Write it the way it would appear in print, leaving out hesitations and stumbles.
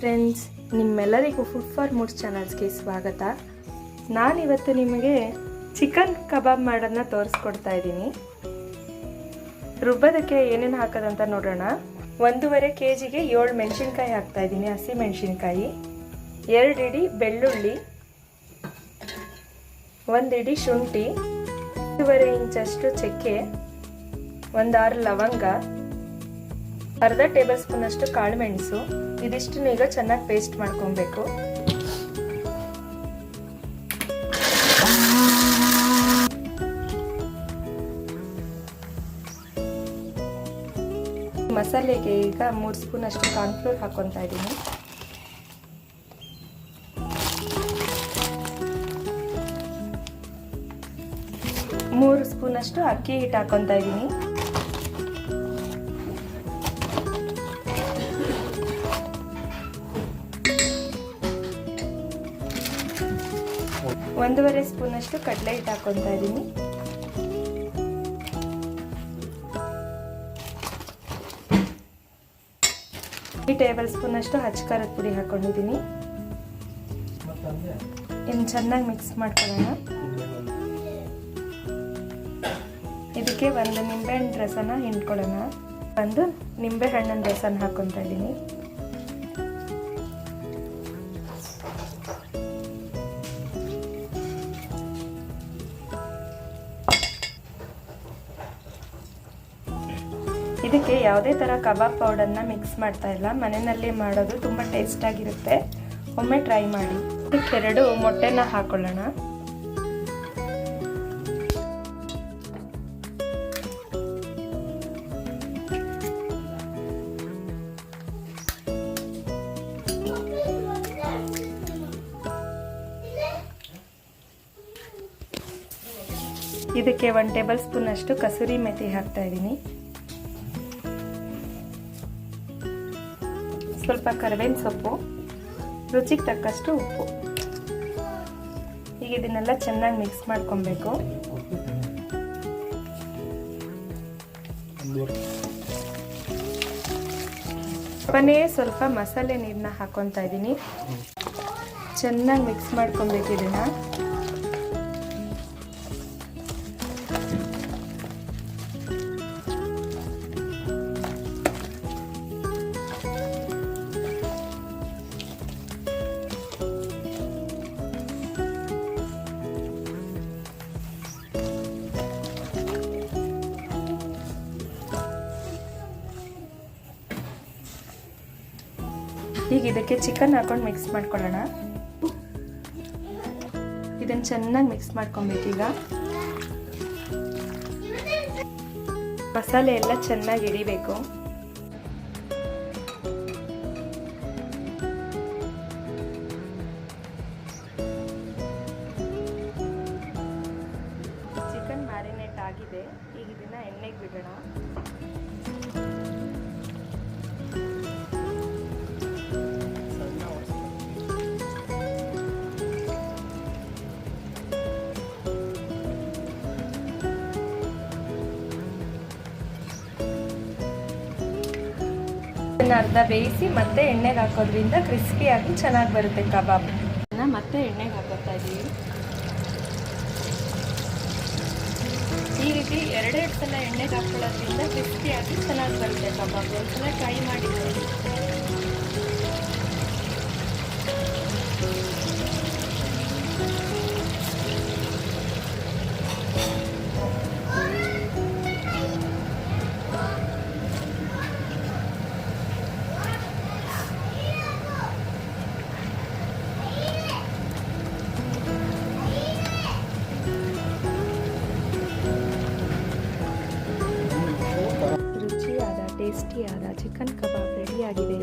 Friends, ನಿಮ್ಮೆಲ್ಲರಿಗೂ food for moods ಚಾನಲ್ಸ್ಗೆ ಸ್ವಾಗತ. ನಾನಿವತ್ತು ನಿಮಗೆ ಚಿಕನ್ ಕಬಾಬ್ ಮಾಡೋದನ್ನ ತೋರಿಸ್ಕೊಡ್ತಾ ಇದ್ದೀನಿ. ರುಬ್ಬೋದಕ್ಕೆ ಏನೇನು ಹಾಕೋದಂತ ನೋಡೋಣ. 1.5 kgಗೆ 7 ಮೆಣಸಿನ್ಕಾಯಿ ಹಾಕ್ತಾ ಇದ್ದೀನಿ, ಹಸಿ ಮೆಣಸಿನ್ಕಾಯಿ, 2 ಇಡಿ ಬೆಳ್ಳುಳ್ಳಿ, 1 ಇಡಿ ಶುಂಠಿ, 1.5 ಇಂಚಷ್ಟು ಚಕ್ಕೆ, 6 ಲವಂಗ, ಅರ್ಧ ಟೇಬಲ್ ಸ್ಪೂನ್ ಅಷ್ಟು ಕಾಳು ಮೆಣಸು. ಇದಿಷ್ಟನ್ನು ಈಗ ಚೆನ್ನಾಗಿ ಪೇಸ್ಟ್ ಮಾಡ್ಕೊಬೇಕು. ಮಸಾಲೆಗೆ ಈಗ 3 ಸ್ಪೂನ್ ಅಷ್ಟು ಕಾರ್ನ್ಫ್ಲೋರ್ ಹಾಕೊತಾ ಇದ್ದೀನಿ. ಮೂರು ಸ್ಪೂನ್ ಅಷ್ಟು ಅಕ್ಕಿ ಹಿಟ್ಟು ಹಾಕೊತಾ ಇದ್ದೀನಿ. 1.5 ಸ್ಪೂನ್ ಅಷ್ಟು ಕಡಲೆ ಹಿಟ್ಟು ಹಾಕೊತಾ ಇದ್ದೀನಿ. ಈ ಟೇಬಲ್ ಸ್ಪೂನ್ ಅಷ್ಟು ಹಚ್ಚ ಖಾರದ ಪುಡಿ ಹಾಕೊಂಡಿದ್ದೀನಿ. ಇನ್ನು ಚೆನ್ನಾಗಿ ಮಿಕ್ಸ್ ಮಾಡ್ಕೊಳ್ಳೋಣ. ಇದಕ್ಕೆ 1 ನಿಂಬೆಹಣ್ಣು ರಸನ ಹಿಂಡ್ಕೊಳ್ಳೋಣ. 1 ನಿಂಬೆಹಣ್ಣಿನ ರಸನ ಹಾಕೊತಾ ಇದ್ದೀನಿ. ಇದಕ್ಕೆ ಯಾವುದೇ ಥರ ಕಬಾಬ್ ಪೌಡರ್ನ ಮಿಕ್ಸ್ ಮಾಡ್ತಾ ಇಲ್ಲ, ಮನೆಯಲ್ಲೇ ಮಾಡೋದು ತುಂಬ ಟೇಸ್ಟ್ ಆಗಿರುತ್ತೆ. ಒಮ್ಮೆ ಟ್ರೈ ಮಾಡಿ. ಇದಕ್ಕೆ 2 ಮೊಟ್ಟೆನ ಹಾಕೊಳ್ಳೋಣ. ಇದಕ್ಕೆ 1 ಟೇಬಲ್ ಸ್ಪೂನ್ ಅಷ್ಟು ಕಸೂರಿ ಮೆಥಿ ಹಾಕ್ತಾ ಇದ್ದೀನಿ. ಸ್ವಲ್ಪ ಕರಿಬೇವಿನ ಸೊಪ್ಪು, ರುಚಿಗೆ ತಕ್ಕಷ್ಟು ಉಪ್ಪು. ಈಗ ಇದನ್ನೆಲ್ಲ ಚೆನ್ನಾಗಿ ಮಿಕ್ಸ್ ಮಾಡ್ಕೊಬೇಕು. ಸ್ವಲ್ಪನೇ ಸ್ವಲ್ಪ ಮಸಾಲೆ ನೀರನ್ನ ಹಾಕೊತಾ ಇದ್ದೀನಿ. ಚೆನ್ನಾಗಿ ಮಿಕ್ಸ್ ಮಾಡ್ಕೊಬೇಕು ಇದನ್ನ. ಈಗ ಇದಕ್ಕೆ ಚಿಕನ್ ಹಾಕೊಂಡು ಮಿಕ್ಸ್ ಮಾಡ್ಕೊಳ್ಳೋಣ. ಇದನ್ನು ಚೆನ್ನಾಗಿ ಮಿಕ್ಸ್ ಮಾಡ್ಕೊಬೇಕೀಗ. ಮಸಾಲೆ ಎಲ್ಲ ಚೆನ್ನಾಗಿ ಹಿಡಿಬೇಕು. ಚಿಕನ್ ಮ್ಯಾರಿನೇಟ್ ಆಗಿದೆ. ಈಗ ಇದನ್ನ ಎಣ್ಣೆಗೆ ಬಿಡೋಣ. ಅರ್ಧ ಬೇಯಿಸಿ ಮತ್ತೆ ಎಣ್ಣೆಗೆ ಹಾಕೋದ್ರಿಂದ ಕ್ರಿಸ್ಪಿಯಾಗಿ ಚೆನ್ನಾಗಿ ಬರುತ್ತೆ ಕಬಾಬ್. ಮತ್ತೆ ಎಣ್ಣೆಗೆ ಹಾಕೋತಾ ಇದ್ದೀವಿ. ಈ ರೀತಿ 2 ಸಲ ಎಣ್ಣೆಗೆ ಹಾಕೊಳ್ಳೋದ್ರಿಂದ ಕ್ರಿಸ್ಪಿಯಾಗಿ ಚೆನ್ನಾಗಿ ಬರುತ್ತೆ ಕಬಾಬ್. ಒಂದ್ಸಲ ಟ್ರೈ ಮಾಡಿದ್ದೆ. ಟೇಸ್ಟಿಯಾದ ಚಿಕನ್ ಕಬಾಬ್ ರೆಡಿಯಾಗಿದೆ.